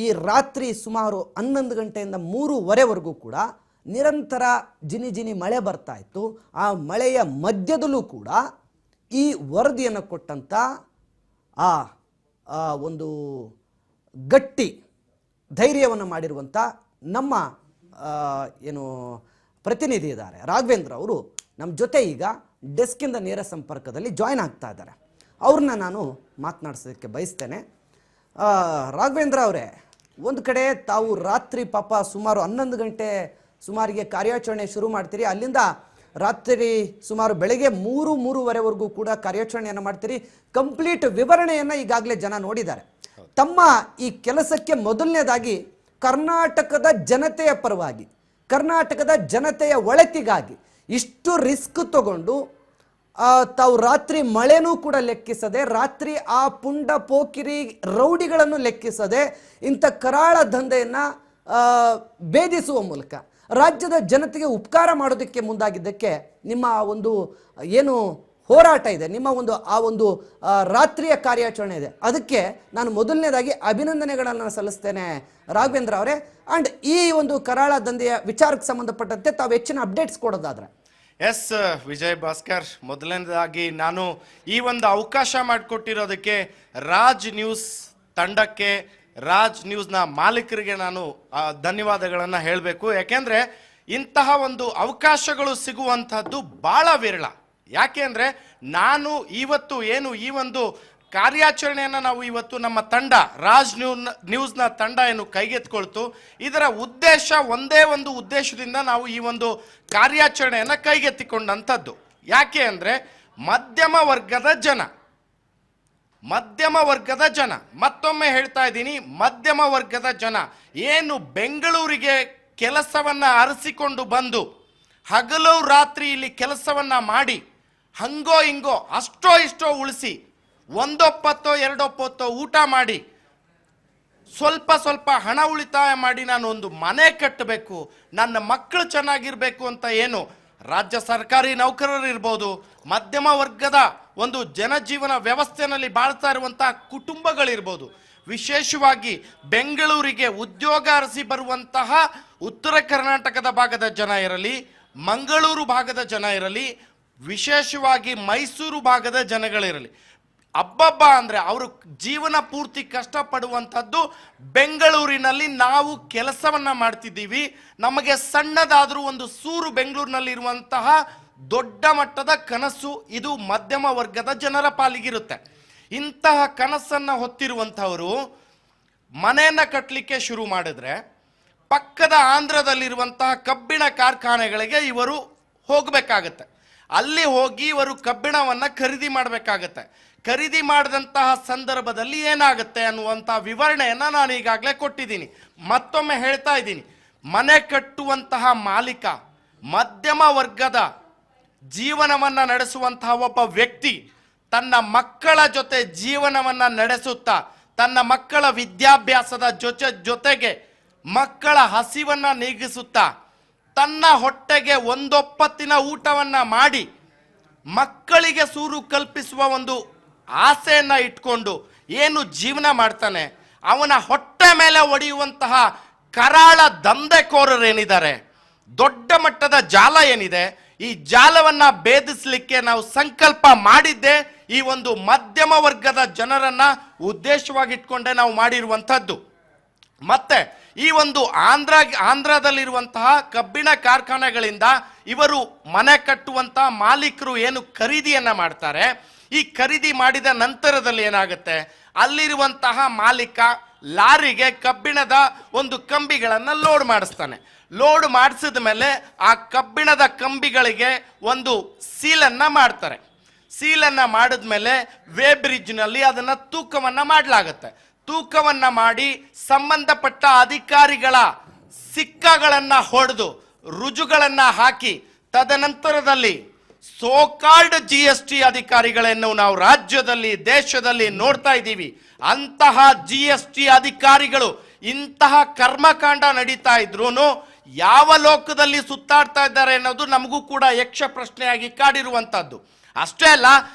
ಈ ರಾತ್ರಿ ಸುಮಾರು 11 ಗಂಟೆಯಿಂದ 3:15ವರೆಗೂ ಕೂಡ ನಿರಂತರ ಜಿನಿ ಜಿನಿ ಮಳೆ ಬರ್ತಾ ಇತ್ತು. ಆ ಮಳೆಯ ಮಧ್ಯದಲ್ಲೂ ಕೂಡ ಈ ವರದಿಯನ್ನು ಕೊಟ್ಟಂಥ ಆ ಒಂದು ಗಟ್ಟಿ ಧೈರ್ಯವನ್ನು ಮಾಡಿರುವಂಥ ನಮ್ಮ ಏನು ಪ್ರತಿನಿಧಿ ಇದ್ದಾರೆ ರಾಘವೇಂದ್ರ ಅವರು ನಮ್ಮ ಜೊತೆ ಈಗ ಡೆಸ್ಕಿಂದ ನೇರ ಸಂಪರ್ಕದಲ್ಲಿ ಜಾಯ್ನ್ ಆಗ್ತಾ ಇದ್ದಾರೆ. ಅವ್ರನ್ನ ನಾನು ಮಾತನಾಡಿಸೋದಕ್ಕೆ ಬಯಸ್ತೇನೆ. ರಾಘವೇಂದ್ರ ಅವರೇ, ಒಂದು ಕಡೆ ತಾವು ರಾತ್ರಿ ಪಾಪ ಸುಮಾರು 11 ಗಂಟೆ ಸುಮಾರಿಗೆ ಕಾರ್ಯಾಚರಣೆ ಶುರು ಮಾಡ್ತೀರಿ, ಅಲ್ಲಿಂದ ರಾತ್ರಿ ಸುಮಾರು ಬೆಳಗ್ಗೆ 3-3:15ವರೆಗೂ ಕೂಡ ಕಾರ್ಯಾಚರಣೆಯನ್ನು ಮಾಡ್ತೀರಿ. ಕಂಪ್ಲೀಟ್ ವಿವರಣೆಯನ್ನು ಈಗಾಗಲೇ ಜನ ನೋಡಿದ್ದಾರೆ. ತಮ್ಮ ಈ ಕೆಲಸಕ್ಕೆ ಮೊದಲನೇದಾಗಿ ಕರ್ನಾಟಕದ ಜನತೆಯ ಪರವಾಗಿ, ಕರ್ನಾಟಕದ ಜನತೆಯ ಒಳಿತಿಗಾಗಿ ಇಷ್ಟು ರಿಸ್ಕ್ ತಗೊಂಡು ತಾವು ರಾತ್ರಿ ಮಳೆನೂ ಕೂಡ ಲೆಕ್ಕಿಸದೆ, ರಾತ್ರಿ ಆ ಪುಂಡ ಪೋಕಿರಿ ರೌಡಿಗಳನ್ನು ಲೆಕ್ಕಿಸದೆ ಇಂಥ ಕರಾಳ ದಂಧೆಯನ್ನು ಭೇದಿಸುವ ಮೂಲಕ ರಾಜ್ಯದ ಜನತೆಗೆ ಉಪಕಾರ ಮಾಡೋದಕ್ಕೆ ಮುಂದಾಗಿದ್ದಕ್ಕೆ ನಿಮ್ಮ ಒಂದು ಏನು ಹೋರಾಟ ಇದೆ, ನಿಮ್ಮ ಒಂದು ರಾತ್ರಿಯ ಕಾರ್ಯಾಚರಣೆ ಇದೆ, ಅದಕ್ಕೆ ನಾನು ಮೊದಲನೇದಾಗಿ ಅಭಿನಂದನೆಗಳನ್ನು ಸಲ್ಲಿಸ್ತೇನೆ ರಾಘವೇಂದ್ರ ಅವರೇ. ಆ್ಯಂಡ್ ಈ ಒಂದು ಕರಾಳ ದಂಧೆಯ ವಿಚಾರಕ್ಕೆ ಸಂಬಂಧಪಟ್ಟಂತೆ ತಾವು ಹೆಚ್ಚಿನ ಅಪ್ಡೇಟ್ಸ್ ಕೊಡೋದಾದ್ರೆ. ಎಸ್ ವಿಜಯ್ ಭಾಸ್ಕರ್, ಮೊದಲನೇದಾಗಿ ನಾನು ಈ ಒಂದು ಅವಕಾಶ ಮಾಡಿಕೊಟ್ಟಿರೋದಕ್ಕೆ ರಾಜ್ ನ್ಯೂಸ್ ತಂಡಕ್ಕೆ, ರಾಜ್ ನ್ಯೂಸ್ನ ಮಾಲೀಕರಿಗೆ ನಾನು ಧನ್ಯವಾದಗಳನ್ನು ಹೇಳಬೇಕು. ಯಾಕೆಂದರೆ ಇಂತಹ ಒಂದು ಅವಕಾಶಗಳು ಸಿಗುವಂಥದ್ದು ಭಾಳ ವಿರಳ. ಯಾಕೆ ಅಂದರೆ ನಾನು ಇವತ್ತು ಏನು ಈ ಒಂದು ಕಾರ್ಯಾಚರಣೆಯನ್ನು ನಾವು ಇವತ್ತು ನಮ್ಮ ತಂಡ ರಾಜ್ ನ್ಯೂಸ್ನ ತಂಡ ಏನು ಕೈಗೆತ್ಕೊಳ್ತು, ಇದರ ಉದ್ದೇಶ ಒಂದೇ ಒಂದು ಉದ್ದೇಶದಿಂದ ನಾವು ಈ ಒಂದು ಕಾರ್ಯಾಚರಣೆಯನ್ನು ಕೈಗೆತ್ತಿಕೊಂಡಂಥದ್ದು. ಯಾಕೆ ಅಂದರೆ ಮಧ್ಯಮ ವರ್ಗದ ಜನ, ಮತ್ತೊಮ್ಮೆ ಹೇಳ್ತಾ ಇದ್ದೀನಿ, ಮಧ್ಯಮ ವರ್ಗದ ಜನ ಏನು ಬೆಂಗಳೂರಿಗೆ ಕೆಲಸವನ್ನು ಅರಸಿಕೊಂಡು ಬಂದು ಹಗಲು ರಾತ್ರಿ ಇಲ್ಲಿ ಕೆಲಸವನ್ನು ಮಾಡಿ ಹಂಗೋ ಹಿಂಗೋ ಅಷ್ಟೋ ಇಷ್ಟೋ ಉಳಿಸಿ ಒಂದೊಪ್ಪತ್ತೋ ಎರಡೊಪ್ಪತ್ತೋ ಊಟ ಮಾಡಿ ಸ್ವಲ್ಪ ಹಣ ಉಳಿತಾಯ ಮಾಡಿ ನಾನು ಒಂದು ಮನೆ ಕಟ್ಟಬೇಕು, ನನ್ನ ಮಕ್ಕಳು ಚೆನ್ನಾಗಿರಬೇಕು ಅಂತ ಏನು ರಾಜ್ಯ ಸರ್ಕಾರಿ ನೌಕರರು ಇರ್ಬೋದು, ಮಧ್ಯಮ ವರ್ಗದ ಒಂದು ಜನಜೀವನ ವ್ಯವಸ್ಥೆಯಲ್ಲಿ ಬಾಳ್ತಾ ಇರುವಂತಹ ಕುಟುಂಬಗಳಿರ್ಬೋದು, ವಿಶೇಷವಾಗಿ ಬೆಂಗಳೂರಿಗೆ ಉದ್ಯೋಗ ಅರಸಿ ಬರುವಂತಹ ಉತ್ತರ ಕರ್ನಾಟಕದ ಭಾಗದ ಜನ ಇರಲಿ, ಮಂಗಳೂರು ಭಾಗದ ಜನ ಇರಲಿ, ವಿಶೇಷವಾಗಿ ಮೈಸೂರು ಭಾಗದ ಜನಗಳಿರಲಿ, ಹಬ್ಬಬ್ಬ ಅಂದರೆ ಅವರು ಜೀವನ ಪೂರ್ತಿ ಕಷ್ಟಪಡುವಂಥದ್ದು ಬೆಂಗಳೂರಿನಲ್ಲಿ ನಾವು ಕೆಲಸವನ್ನು ಮಾಡ್ತಿದ್ದೀವಿ. ನಮಗೆ ಸಣ್ಣದಾದರೂ ಒಂದು ಸೂರು ಬೆಂಗಳೂರಿನಲ್ಲಿ ಇರುವಂತಹ ದೊಡ್ಡ ಮಟ್ಟದ ಕನಸು ಇದು ಮಧ್ಯಮ ವರ್ಗದ ಜನರ ಪಾಲಿಗಿರುತ್ತೆ. ಇಂತಹ ಕನಸನ್ನು ಹೊತ್ತಿರುವಂಥವರು ಮನೆಯನ್ನು ಕಟ್ಟಲಿಕ್ಕೆ ಶುರು ಮಾಡಿದ್ರೆ ಪಕ್ಕದ ಆಂಧ್ರದಲ್ಲಿರುವಂತಹ ಕಬ್ಬಿಣ ಕಾರ್ಖಾನೆಗಳಿಗೆ ಇವರು ಹೋಗಬೇಕಾಗತ್ತೆ. ಅಲ್ಲಿ ಹೋಗಿ ಇವರು ಕಬ್ಬಿಣವನ್ನು ಖರೀದಿ ಮಾಡಬೇಕಾಗತ್ತೆ. ಖರೀದಿ ಮಾಡಿದಂತಹ ಸಂದರ್ಭದಲ್ಲಿ ಏನಾಗುತ್ತೆ ಅನ್ನುವಂಥ ವಿವರಣೆಯನ್ನು ನಾನು ಈಗಾಗಲೇ ಕೊಟ್ಟಿದ್ದೀನಿ. ಮತ್ತೊಮ್ಮೆ ಹೇಳ್ತಾ ಇದ್ದೀನಿ, ಮನೆ ಕಟ್ಟುವಂತಹ ಮಾಲೀಕ, ಮಧ್ಯಮ ವರ್ಗದ ಜೀವನವನ್ನು ನಡೆಸುವಂತಹ ಒಬ್ಬ ವ್ಯಕ್ತಿ ತನ್ನ ಮಕ್ಕಳ ಜೊತೆ ಜೀವನವನ್ನು ನಡೆಸುತ್ತಾ, ತನ್ನ ಮಕ್ಕಳ ವಿದ್ಯಾಭ್ಯಾಸದ ಜೊತೆಗೆ ಮಕ್ಕಳ ಹಸಿವನ್ನು ನೀಗಿಸುತ್ತಾ, ತನ್ನ ಹೊಟ್ಟೆಗೆ ಒಂದೊಪ್ಪತ್ತಿನ ಊಟವನ್ನು ಮಾಡಿ ಮಕ್ಕಳಿಗೆ ಸೂರು ಕಲ್ಪಿಸುವ ಒಂದು ಆಸೆಯನ್ನು ಇಟ್ಕೊಂಡು ಏನು ಜೀವನ ಮಾಡ್ತಾನೆ, ಅವನ ಹೊಟ್ಟೆ ಮೇಲೆ ಒಡೆಯುವಂತಹ ಕರಾಳ ದಂಧೆಕೋರರೇನಿದ್ದಾರೆ, ದೊಡ್ಡ ಮಟ್ಟದ ಜಾಲ ಏನಿದೆ, ಈ ಜಾಲವನ್ನು ಭೇದಿಸಲಿಕ್ಕೆ ನಾವು ಸಂಕಲ್ಪ ಮಾಡಿದ್ದೆ ಈ ಒಂದು ಮಧ್ಯಮ ವರ್ಗದ ಜನರನ್ನ ಉದ್ದೇಶವಾಗಿಟ್ಕೊಂಡೆ ನಾವು ಮಾಡಿರುವಂಥದ್ದು. ಮತ್ತೆ ಈ ಒಂದು ಆಂಧ್ರದಲ್ಲಿರುವಂತಹ ಕಬ್ಬಿಣ ಕಾರ್ಖಾನೆಗಳಿಂದ ಇವರು ಮನೆ ಕಟ್ಟುವಂತಹ ಮಾಲೀಕರು ಏನು ಖರೀದಿಯನ್ನ ಮಾಡ್ತಾರೆ, ಈ ಖರೀದಿ ಮಾಡಿದ ನಂತರದಲ್ಲಿ ಏನಾಗುತ್ತೆ, ಅಲ್ಲಿರುವಂತಹ ಮಾಲೀಕ ಲಾರಿಗೆ ಕಬ್ಬಿಣದ ಒಂದು ಕಂಬಿಗಳನ್ನು ಲೋಡ್ ಮಾಡಿಸ್ತಾನೆ. ಲೋಡ್ ಮಾಡಿಸಿದ ಮೇಲೆ ಆ ಕಬ್ಬಿಣದ ಕಂಬಿಗಳಿಗೆ ಒಂದು ಸೀಲನ್ನ ಮಾಡ್ತಾರೆ. ಸೀಲನ್ನ ಮಾಡಿದ್ಮೇಲೆ ವೇ ಬ್ರಿಡ್ಜ್ನಲ್ಲಿ ಅದನ್ನ ತೂಕವನ್ನ ಮಾಡಲಾಗುತ್ತೆ. ತೂಕವನ್ನ ಮಾಡಿ ಸಂಬಂಧಪಟ್ಟ ಅಧಿಕಾರಿಗಳ ಸಿಕ್ಕಗಳನ್ನ ಹೊಡೆದು ರುಜುಗಳನ್ನ ಹಾಕಿ ತದನಂತರದಲ್ಲಿ ಸೋಕಾಲ್ಡ್ GST ಅಧಿಕಾರಿಗಳನ್ನು ನಾವು ರಾಜ್ಯದಲ್ಲಿ ದೇಶದಲ್ಲಿ ನೋಡ್ತಾ ಇದ್ದೀವಿ. ಅಂತಹ GST ಅಧಿಕಾರಿಗಳು ಇಂತಹ ಕರ್ಮಕಾಂಡ ನಡೀತಾ ಇದ್ರೂ ಯಾವ ಲೋಕದಲ್ಲಿ ಸುತ್ತಾಡ್ತಾ ಇದ್ದಾರೆ ಅನ್ನೋದು ನಮಗೂ ಕೂಡ ಯಕ್ಷ ಪ್ರಶ್ನೆಯಾಗಿ ಕಾಡಿರುವಂತದ್ದು. ಅಷ್ಟೇ ಅಲ್ಲ,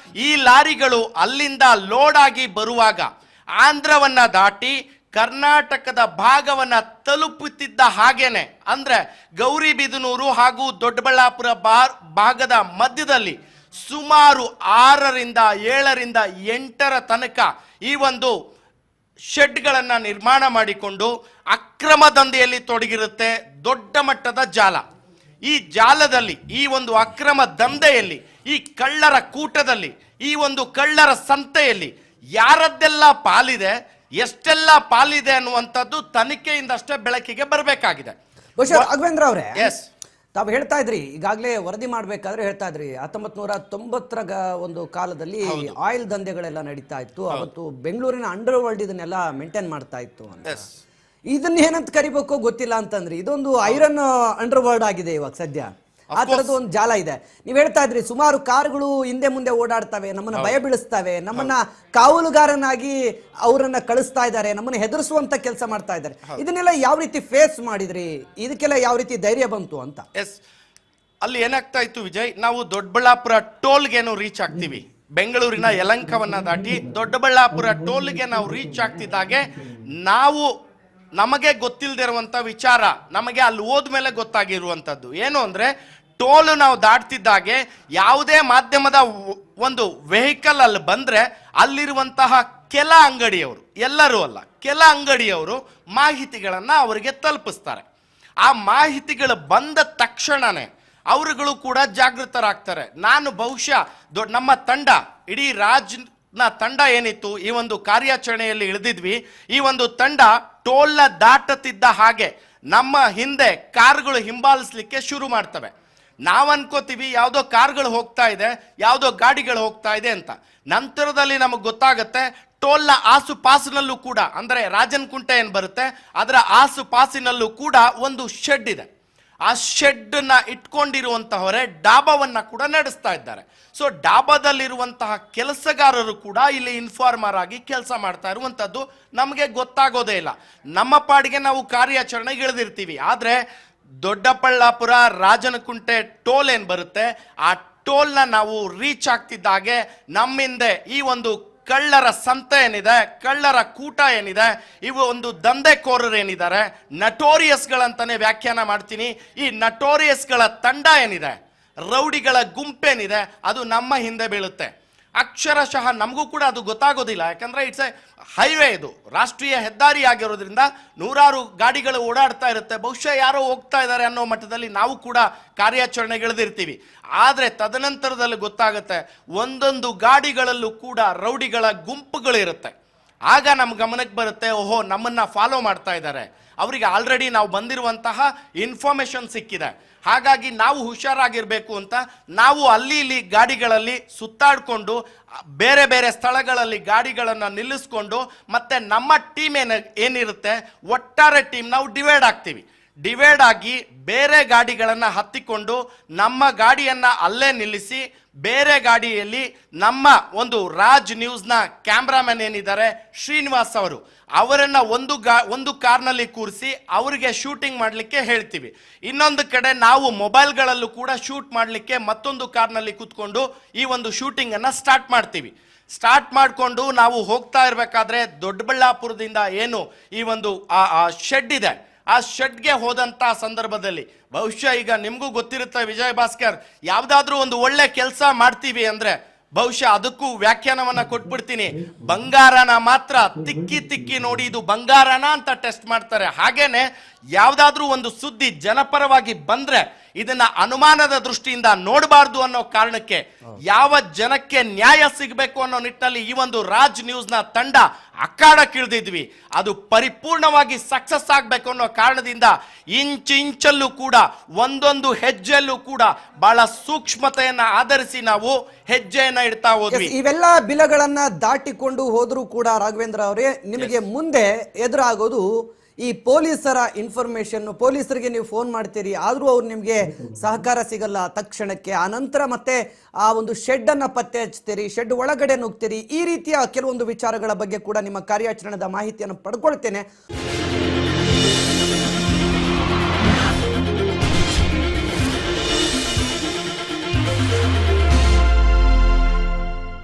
ಈ ಲಾರಿಗಳು ಅಲ್ಲಿಂದ ಲೋಡ್ ಆಗಿ ಬರುವಾಗ ಆಂಧ್ರವನ್ನ ದಾಟಿ ಕರ್ನಾಟಕದ ಭಾಗವನ್ನ ತಲುಪುತ್ತಿದ್ದ ಹಾಗೇನೆ, ಅಂದ್ರೆ ಗೌರಿಬಿದನೂರು ಹಾಗೂ ದೊಡ್ಡಬಳ್ಳಾಪುರ ಭಾಗದ ಮಧ್ಯದಲ್ಲಿ ಸುಮಾರು 6ರಿಂದ 7ರಿಂದ 8 ತನಕ ಈ ಒಂದು ಶೆಡ್ಗಳನ್ನು ನಿರ್ಮಾಣ ಮಾಡಿಕೊಂಡು ಅಕ್ರಮ ದಂಧೆಯಲ್ಲಿ ತೊಡಗಿರುತ್ತೆ ದೊಡ್ಡ ಮಟ್ಟದ ಜಾಲ. ಈ ಜಾಲದಲ್ಲಿ, ಈ ಒಂದು ಅಕ್ರಮ ದಂಧೆಯಲ್ಲಿ, ಈ ಕಳ್ಳರ ಕೂಟದಲ್ಲಿ, ಈ ಒಂದು ಕಳ್ಳರ ಸಂತೆಯಲ್ಲಿ ಯಾರದ್ದೆಲ್ಲ ಪಾಲಿದೆ, ಎಷ್ಟೆಲ್ಲ ಪಾಲಿದೆ ಅನ್ನುವಂಥದ್ದು ತನಿಖೆಯಿಂದಷ್ಟೇ ಬೆಳಕಿಗೆ ಬರಬೇಕಾಗಿದೆ. ಬಹುಶಃ ರಾಘವೇಂದ್ರ ಅವರೇ, ಎಸ್, ತಾವು ಹೇಳ್ತಾ ಇದ್ರಿ, ಈಗಾಗಲೇ ವರದಿ ಮಾಡಬೇಕಾದ್ರೆ ಹೇಳ್ತಾ ಇದ್ರಿ 1990ರ ಒಂದು ಕಾಲದಲ್ಲಿ ಆಯಿಲ್ ದಂಧೆಗಳೆಲ್ಲ ನಡೀತಾ ಇತ್ತು. ಅವತ್ತು ಬೆಂಗಳೂರಿನ ಅಂಡರ್ ವರ್ಲ್ಡ್ ಇದನ್ನೆಲ್ಲ ಮೇಂಟೈನ್ ಮಾಡ್ತಾ ಇತ್ತು ಅಂತ. ಇದನ್ನ ಏನಂತ ಕರಿಬೇಕು ಗೊತ್ತಿಲ್ಲ ಅಂತಂದ್ರಿ. ಇದೊಂದು ಐರನ್ ಅಂಡರ್ ವರ್ಲ್ಡ್ ಆಗಿದೆ ಇವಾಗ ಸದ್ಯ. ಆ ತರದ್ದು ಒಂದು ಜಾಲ ಇದೆ. ನೀವ್ ಹೇಳ್ತಾ ಇದ್ರಿ ಸುಮಾರು ಕಾರುಗಳು ಹಿಂದೆ ಮುಂದೆ ಓಡಾಡ್ತವೆ, ನಮ್ಮನ್ನ ಭಯ ಬೀಳಿಸ್ತವೆ, ನಮ್ಮನ್ನ ಕಾವಲುಗಾರನಾಗಿ ಅವರನ್ನ ಕಳಿಸ್ತಾ ಇದ್ದಾರೆ, ನಮ್ಮನ್ನ ಹೆದರಿಸುವಂತ ಕೆಲಸ ಮಾಡ್ತಾ ಇದ್ದಾರೆ. ಇದನ್ನೆಲ್ಲ ಯಾವ ರೀತಿ ಫೇಸ್ ಮಾಡಿದ್ರಿ? ಇದಕ್ಕೆಲ್ಲ ಯಾವ ರೀತಿ ಧೈರ್ಯ ಬಂತು ಅಂತ? ಎಸ್, ಅಲ್ಲಿ ಏನಾಗ್ತಾ ಇತ್ತು ವಿಜಯ್, ನಾವು ದೊಡ್ಡಬಳ್ಳಾಪುರ ಟೋಲ್ಗೇನು ರೀಚ್ ಆಗ್ತೀವಿ. ಬೆಂಗಳೂರಿನ ಯಲಂಕವನ್ನ ದಾಟಿ ದೊಡ್ಡಬಳ್ಳಾಪುರ ಟೋಲ್ಗೆ ನಾವು ರೀಚ್ ಆಗ್ತಿದ್ದಾಗೆ ನಮಗೆ ಗೊತ್ತಿಲ್ಲದಿರುವಂತ ವಿಚಾರ ನಮಗೆ ಅಲ್ಲಿ ಹೋದ್ಮೇಲೆ ಗೊತ್ತಾಗಿರುವಂತದ್ದು ಏನು ಅಂದ್ರೆ, ಟೋಲ್ ನಾವು ದಾಟ್ತಿದ್ದಾಗೆ ಯಾವುದೇ ಮಾಧ್ಯಮದ ಒಂದು ವೆಹಿಕಲ್ ಅಲ್ಲಿ ಬಂದ್ರೆ ಅಲ್ಲಿರುವಂತಹ ಕೆಲ ಅಂಗಡಿಯವರು, ಎಲ್ಲರೂ ಅಲ್ಲ, ಕೆಲ ಅಂಗಡಿಯವರು ಮಾಹಿತಿಗಳನ್ನ ಅವರಿಗೆ ತಲುಪಿಸ್ತಾರೆ. ಆ ಮಾಹಿತಿಗಳು ಬಂದ ತಕ್ಷಣನೇ ಅವರುಗಳು ಕೂಡ ಜಾಗೃತರಾಗ್ತಾರೆ. ನಾನು ಬಹುಶಃ ನಮ್ಮ ತಂಡ, ಇಡೀ ರಾಜ್ನ ತಂಡ ಏನಿತ್ತು ಈ ಒಂದು ಕಾರ್ಯಾಚರಣೆಯಲ್ಲಿ ಇಳಿದಿದ್ವಿ. ಈ ಒಂದು ತಂಡ ಟೋಲ್ನ ದಾಟುತ್ತಿದ್ದ ಹಾಗೆ ನಮ್ಮ ಹಿಂದೆ ಕಾರ್ಗಳು ಹಿಂಬಾಲಿಸ್ಲಿಕ್ಕೆ ಶುರು ಮಾಡ್ತವೆ. ನಾವು ಅನ್ಕೋತೀವಿ ಯಾವುದೋ ಕಾರ್ಗಳು ಹೋಗ್ತಾ ಇದೆ, ಯಾವುದೋ ಗಾಡಿಗಳು ಹೋಗ್ತಾ ಇದೆ ಅಂತ. ನಂತರದಲ್ಲಿ ನಮಗೆ ಗೊತ್ತಾಗುತ್ತೆ ಟೋಲ್ನ ಆಸುಪಾಸಿನಲ್ಲೂ ಕೂಡ, ಅಂದ್ರೆ ರಾಜನ್ ಕುಂಟೆ ಏನ್ ಬರುತ್ತೆ ಅದರ ಆಸುಪಾಸಿನಲ್ಲೂ ಕೂಡ ಒಂದು ಶೆಡ್ ಇದೆ. ಆ ಶೆಡ್ ನ ಇಟ್ಕೊಂಡಿರುವಂತಹವರೇ ಡಾಬಾವನ್ನ ಕೂಡ ನಡೆಸ್ತಾ ಇದ್ದಾರೆ. ಸೊ ಡಾಬಾದಲ್ಲಿರುವಂತಹ ಕೆಲಸಗಾರರು ಕೂಡ ಇಲ್ಲಿ ಇನ್ಫಾರ್ಮರ್ ಆಗಿ ಕೆಲಸ ಮಾಡ್ತಾ ಇರುವಂತದ್ದು ನಮಗೆ ಗೊತ್ತಾಗೋದೇ ಇಲ್ಲ. ನಮ್ಮ ಪಾಡಿಗೆ ನಾವು ಕಾರ್ಯಾಚರಣೆಗೆ ಇಳಿದಿರ್ತೀವಿ. ಆದ್ರೆ ದೊಡ್ಡಬಳ್ಳಾಪುರ ರಾಜನಕುಂಟೆ ಟೋಲ್ ಏನ್ ಬರುತ್ತೆ, ಆ ಟೋಲ್ನ ನಾವು ರೀಚ್ ಆಗ್ತಿದ್ದಾಗೆ ನಮ್ಮಿಂದೆ ಈ ಒಂದು ಕಳ್ಳರ ಸಂತೆ ಏನಿದೆ, ಕಳ್ಳರ ಕೂಟ ಏನಿದೆ, ಇವು ಒಂದು ದಂಧೆಕೋರರು ಏನಿದ್ದಾರೆ, ನಟೋರಿಯಸ್ಗಳಂತಾನೆ ವ್ಯಾಖ್ಯಾನ ಮಾಡ್ತೀನಿ. ಈ ನಟೋರಿಯಸ್ಗಳ ತಂಡ ಏನಿದೆ, ರೌಡಿಗಳ ಗುಂಪೇನಿದೆ, ಅದು ನಮ್ಮ ಹಿಂದೆ ಬೀಳುತ್ತೆ. ಅಕ್ಷರಶಃ ನಮಗೂ ಕೂಡ ಅದು ಗೊತ್ತಾಗೋದಿಲ್ಲ. ಯಾಕಂದ್ರೆ ಇಟ್ಸ್ ಎ ಹೈವೇ, ಇದು ರಾಷ್ಟ್ರೀಯ ಹೆದ್ದಾರಿ ಆಗಿರೋದ್ರಿಂದ ನೂರಾರು ಗಾಡಿಗಳು ಓಡಾಡ್ತಾ ಇರುತ್ತೆ. ಬಹುಶಃ ಯಾರೋ ಹೋಗ್ತಾ ಇದ್ದಾರೆ ಅನ್ನೋ ಮಟ್ಟದಲ್ಲಿ ನಾವು ಕೂಡ ಕಾರ್ಯಾಚರಣೆಗಿಳಿದಿರ್ತೀವಿ. ಆದರೆ ತದನಂತರದಲ್ಲಿ ಗೊತ್ತಾಗುತ್ತೆ ಒಂದೊಂದು ಗಾಡಿಗಳಲ್ಲೂ ಕೂಡ ರೌಡಿಗಳ ಗುಂಪುಗಳಿರುತ್ತೆ. ಆಗ ನಮ್ಮ ಗಮನಕ್ಕೆ ಬರುತ್ತೆ, ಓಹೋ ನಮ್ಮನ್ನ ಫಾಲೋ ಮಾಡ್ತಾ ಇದ್ದಾರೆ, ಅವರಿಗೆ ಆಲ್ರೆಡಿ ನಾವು ಬಂದಿರುವಂತಹ ಇನ್ಫಾರ್ಮೇಶನ್ ಸಿಕ್ಕಿದೆ, ಹಾಗಾಗಿ ನಾವು ಹುಷಾರಾಗಿರ್ಬೇಕು ಅಂತ ನಾವು ಅಲ್ಲಿ ಇಲ್ಲಿ ಗಾಡಿಗಳಲ್ಲಿ ಸುತ್ತಾಡಿಕೊಂಡು ಬೇರೆ ಬೇರೆ ಸ್ಥಳಗಳಲ್ಲಿ ಗಾಡಿಗಳನ್ನು ನಿಲ್ಲಿಸ್ಕೊಂಡು ಮತ್ತೆ ನಮ್ಮ ಟೀಮ್ ಏನಿರುತ್ತೆ ಒಟ್ಟಾರೆ ಟೀಮ್ ನಾವು ಡಿವೈಡ್ ಆಗ್ತೀವಿ. ಡಿವೈಡ್ ಆಗಿ ಬೇರೆ ಗಾಡಿಗಳನ್ನು ಹತ್ತಿಕೊಂಡು ನಮ್ಮ ಗಾಡಿಯನ್ನ ಅಲ್ಲೇ ನಿಲ್ಲಿಸಿ ಬೇರೆ ಗಾಡಿಯಲ್ಲಿ ನಮ್ಮ ಒಂದು ರಾಜ್ ನ್ಯೂಸ್ನ ಕ್ಯಾಮ್ರಾಮನ್ ಏನಿದ್ದಾರೆ ಶ್ರೀನಿವಾಸ್ ಅವರನ್ನ ಒಂದು ಕಾರ್ನಲ್ಲಿ ಕೂರಿಸಿ ಅವರಿಗೆ ಶೂಟಿಂಗ್ ಮಾಡಲಿಕ್ಕೆ ಹೇಳ್ತೀವಿ. ಇನ್ನೊಂದು ಕಡೆ ನಾವು ಮೊಬೈಲ್ಗಳಲ್ಲೂ ಕೂಡ ಶೂಟ್ ಮಾಡಲಿಕ್ಕೆ ಮತ್ತೊಂದು ಕಾರ್ನಲ್ಲಿ ಕೂತ್ಕೊಂಡು ಈ ಒಂದು ಶೂಟಿಂಗ್ ಅನ್ನ ಸ್ಟಾರ್ಟ್ ಮಾಡ್ತೀವಿ. ಸ್ಟಾರ್ಟ್ ಮಾಡಿಕೊಂಡು ನಾವು ಹೋಗ್ತಾ ಇರಬೇಕಾದ್ರೆ ದೊಡ್ಡಬಳ್ಳಾಪುರದಿಂದ ಏನು ಈ ಒಂದು ಶೆಡ್ ಇದೆ, ಆ ಶೆಡ್ಗೆ ಹೋದಂತ ಸಂದರ್ಭದಲ್ಲಿ ಬಹುಶಃ ಈಗ ನಿಮಗೂ ಗೊತ್ತಿರುತ್ತೆ ವಿಜಯ್ ಭಾಸ್ಕರ್, ಯಾವುದಾದ್ರೂ ಒಂದು ಒಳ್ಳೆ ಕೆಲಸ ಮಾಡ್ತೀವಿ ಅಂದ್ರೆ ಬಹುಶಃ ಅದಕ್ಕೂ ವ್ಯಾಖ್ಯಾನವನ್ನ ಕೊಟ್ಬಿಡ್ತೀನಿ. ಬಂಗಾರನ ಮಾತ್ರ ತಿಕ್ಕಿ ನೋಡಿ ಇದು ಬಂಗಾರನ ಅಂತ ಟೆಸ್ಟ್ ಮಾಡ್ತಾರೆ. ಹಾಗೇನೆ ಯಾವ್ದಾದ್ರೂ ಒಂದು ಸುದ್ದಿ ಜನಪರವಾಗಿ ಬಂದ್ರೆ ಇದನ್ನ ಅನುಮಾನದ ದೃಷ್ಟಿಯಿಂದ ನೋಡಬಾರ್ದು ಅನ್ನೋ ಕಾರಣಕ್ಕೆ, ಯಾವ ಜನಕ್ಕೆ ನ್ಯಾಯ ಸಿಗಬೇಕು ಅನ್ನೋ ನಿಟ್ಟಿನಲ್ಲಿ ಈ ಒಂದು ರಾಜ್ ನ್ಯೂಸ್ನ ತಂಡ ಅಖಾಡಕ್ಕಿಳಿದಿದ್ವಿ. ಅದು ಪರಿಪೂರ್ಣವಾಗಿ ಸಕ್ಸಸ್ ಆಗ್ಬೇಕು ಅನ್ನೋ ಕಾರಣದಿಂದ ಇಂಚಲ್ಲೂ ಕೂಡ ಒಂದೊಂದು ಹೆಜ್ಜೆಯಲ್ಲೂ ಕೂಡ ಬಹಳ ಸೂಕ್ಷ್ಮತೆಯನ್ನ ಆಧರಿಸಿ ನಾವು ಹೆಜ್ಜೆಯನ್ನ ಇಡ್ತಾ ಹೋದ್ವಿ. ಇವೆಲ್ಲ ಬಿಲಗಳನ್ನ ದಾಟಿಕೊಂಡು ಹೋದ್ರೂ ಕೂಡ ರಾಘವೇಂದ್ರ ಅವರೇ, ನಿಮಗೆ ಮುಂದೆ ಎದುರಾಗೋದು ಈ ಪೊಲೀಸರ ಇನ್ಫಾರ್ಮೇಶನ್. ಪೊಲೀಸರಿಗೆ ನೀವು ಫೋನ್ ಮಾಡ್ತೀರಿ, ಆದ್ರೂ ಅವ್ರು ನಿಮಗೆ ಸಹಕಾರ ಸಿಗಲ್ಲ ತಕ್ಷಣಕ್ಕೆ. ಆ ನಂತರ ಮತ್ತೆ ಆ ಒಂದು ಶೆಡ್ ಅನ್ನ ಪತ್ತೆ ಹಚ್ತೀರಿ, ಶೆಡ್ ಒಳಗಡೆ ನುಗ್ತೀರಿ. ಈ ರೀತಿಯ ಕೆಲವೊಂದು ವಿಚಾರಗಳ ಬಗ್ಗೆ ಕೂಡ ನಿಮ್ಮ ಕಾರ್ಯಾಚರಣೆದ ಮಾಹಿತಿಯನ್ನು ಪಡ್ಕೊಳ್ತೇನೆ.